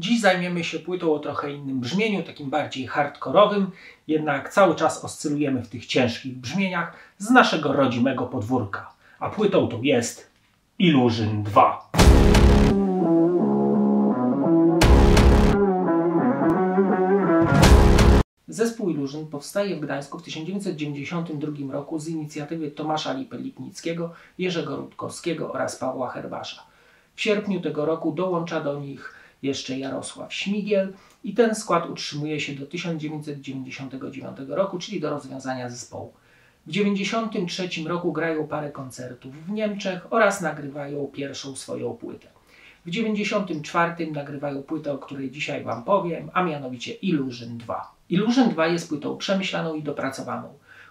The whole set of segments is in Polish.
Dziś zajmiemy się płytą o trochę innym brzmieniu, takim bardziej hardkorowym, jednak cały czas oscylujemy w tych ciężkich brzmieniach z naszego rodzimego podwórka. A płytą tą jest Illusion 2. Zespół Illusion powstaje w Gdańsku w 1992 roku z inicjatywy Tomasza Lipy-Lipnickiego, Jerzego Rutkowskiego oraz Pawła Herbasza. W sierpniu tego roku dołącza do nich jeszcze Jarosław Śmigiel i ten skład utrzymuje się do 1999 roku, czyli do rozwiązania zespołu. W 1993 roku grają parę koncertów w Niemczech oraz nagrywają pierwszą swoją płytę. W 1994 nagrywają płytę, o której dzisiaj Wam powiem, a mianowicie Illusion 2. Illusion 2 jest płytą przemyślaną i dopracowaną.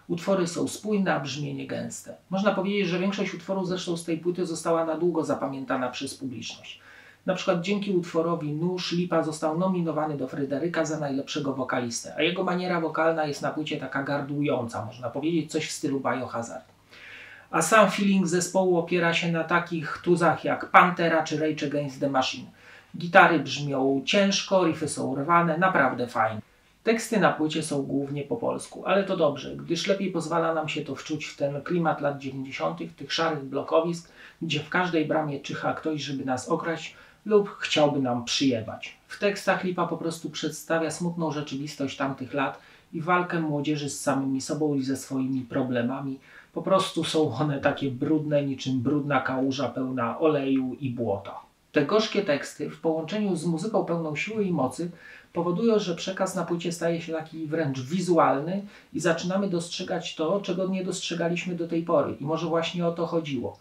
Utwory są spójne, a brzmienie gęste. Można powiedzieć, że większość utworów zresztą z tej płyty została na długo zapamiętana przez publiczność. Na przykład dzięki utworowi Nóż Lipa został nominowany do Fryderyka za najlepszego wokalistę, a jego maniera wokalna jest na płycie taka gardłująca, można powiedzieć coś w stylu Biohazard. A sam feeling zespołu opiera się na takich tuzach jak Pantera czy Rage Against the Machine. Gitary brzmią ciężko, riffy są rwane, naprawdę fajnie. Teksty na płycie są głównie po polsku, ale to dobrze, gdyż lepiej pozwala nam się to wczuć w ten klimat lat 90., tych szarych blokowisk, gdzie w każdej bramie czyha ktoś, żeby nas okraść lub chciałby nam przyjebać. W tekstach Lipa po prostu przedstawia smutną rzeczywistość tamtych lat i walkę młodzieży z samymi sobą i ze swoimi problemami. Po prostu są one takie brudne, niczym brudna kałuża pełna oleju i błota. Te gorzkie teksty w połączeniu z muzyką pełną siły i mocy powodują, że przekaz na płycie staje się taki wręcz wizualny i zaczynamy dostrzegać to, czego nie dostrzegaliśmy do tej pory. I może właśnie o to chodziło.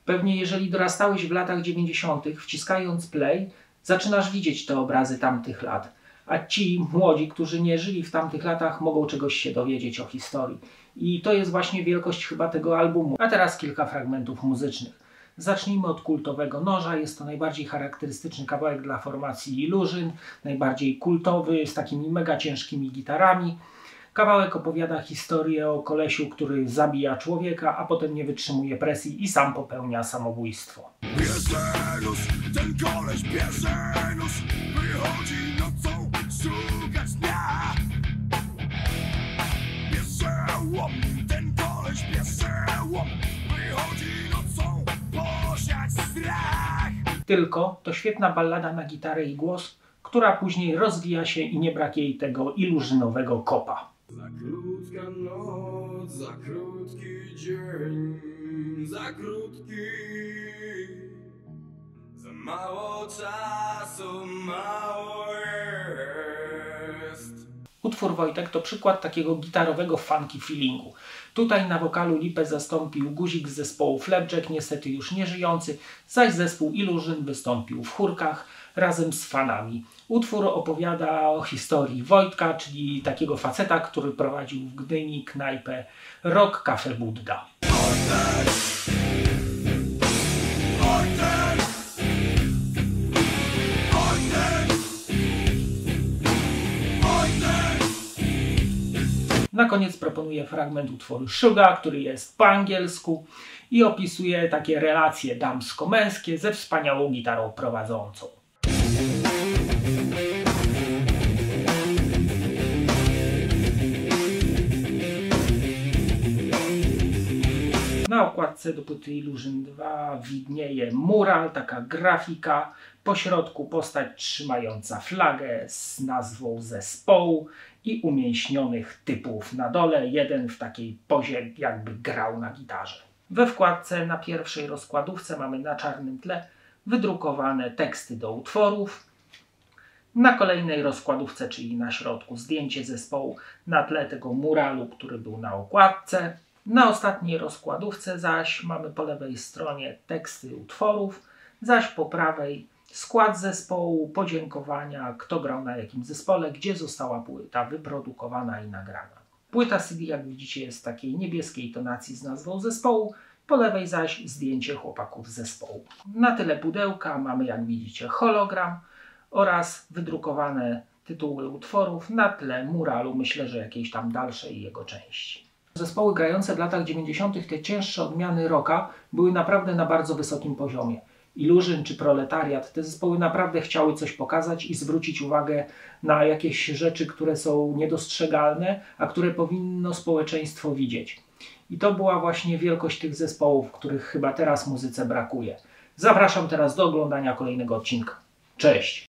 Pewnie jeżeli dorastałeś w latach 90., wciskając play, zaczynasz widzieć te obrazy tamtych lat. A ci młodzi, którzy nie żyli w tamtych latach, mogą czegoś się dowiedzieć o historii. I to jest właśnie wielkość chyba tego albumu. A teraz kilka fragmentów muzycznych. Zacznijmy od kultowego Noża. Jest to najbardziej charakterystyczny kawałek dla formacji Illusion, najbardziej kultowy, z takimi mega ciężkimi gitarami. Kawałek opowiada historię o kolesiu, który zabija człowieka, a potem nie wytrzymuje presji i sam popełnia samobójstwo. Bierze nóż, ten koleś bierze nóż, wychodzi nocą szukać dnia. Bierze łom, ten koleś bierze łom, wychodzi nocą posiać strach. Tylko to świetna ballada na gitarę i głos, która później rozwija się i nie brak jej tego iluzjonowego kopa. Za krótka noc, za krótki dzień, za krótki, za mało czasu, mało jest. Utwór Wojtek to przykład takiego gitarowego funky feelingu. Tutaj na wokalu Lipę zastąpił guzik z zespołu Flapjack, niestety już nie żyjący, zaś zespół Illusion wystąpił w chórkach razem z fanami. Utwór opowiada o historii Wojtka, czyli takiego faceta, który prowadził w Gdyni knajpę Rock Cafe Budda. Na koniec proponuję fragment utworu Sugar, który jest po angielsku i opisuje takie relacje damsko-męskie ze wspaniałą gitarą prowadzącą. Na okładce do płyty Illusion 2 widnieje mural, taka grafika, po środku postać trzymająca flagę z nazwą zespołu i umięśnionych typów na dole, jeden w takiej pozie jakby grał na gitarze. We wkładce na pierwszej rozkładówce mamy na czarnym tle wydrukowane teksty do utworów. Na kolejnej rozkładówce, czyli na środku, zdjęcie zespołu na tle tego muralu, który był na okładce. Na ostatniej rozkładówce zaś mamy po lewej stronie teksty utworów, zaś po prawej skład zespołu, podziękowania, kto grał na jakim zespole, gdzie została płyta wyprodukowana i nagrana. Płyta CD, jak widzicie, jest w takiej niebieskiej tonacji z nazwą zespołu, po lewej zaś zdjęcie chłopaków z zespołu. Na tyle pudełka mamy, jak widzicie, hologram oraz wydrukowane tytuły utworów na tle muralu, myślę, że jakiejś tam dalszej jego części. Zespoły grające w latach 90. te cięższe odmiany rocka były naprawdę na bardzo wysokim poziomie. Ilużyn czy Proletariat, te zespoły naprawdę chciały coś pokazać i zwrócić uwagę na jakieś rzeczy, które są niedostrzegalne, a które powinno społeczeństwo widzieć. I to była właśnie wielkość tych zespołów, których chyba teraz muzyce brakuje. Zapraszam teraz do oglądania kolejnego odcinka. Cześć!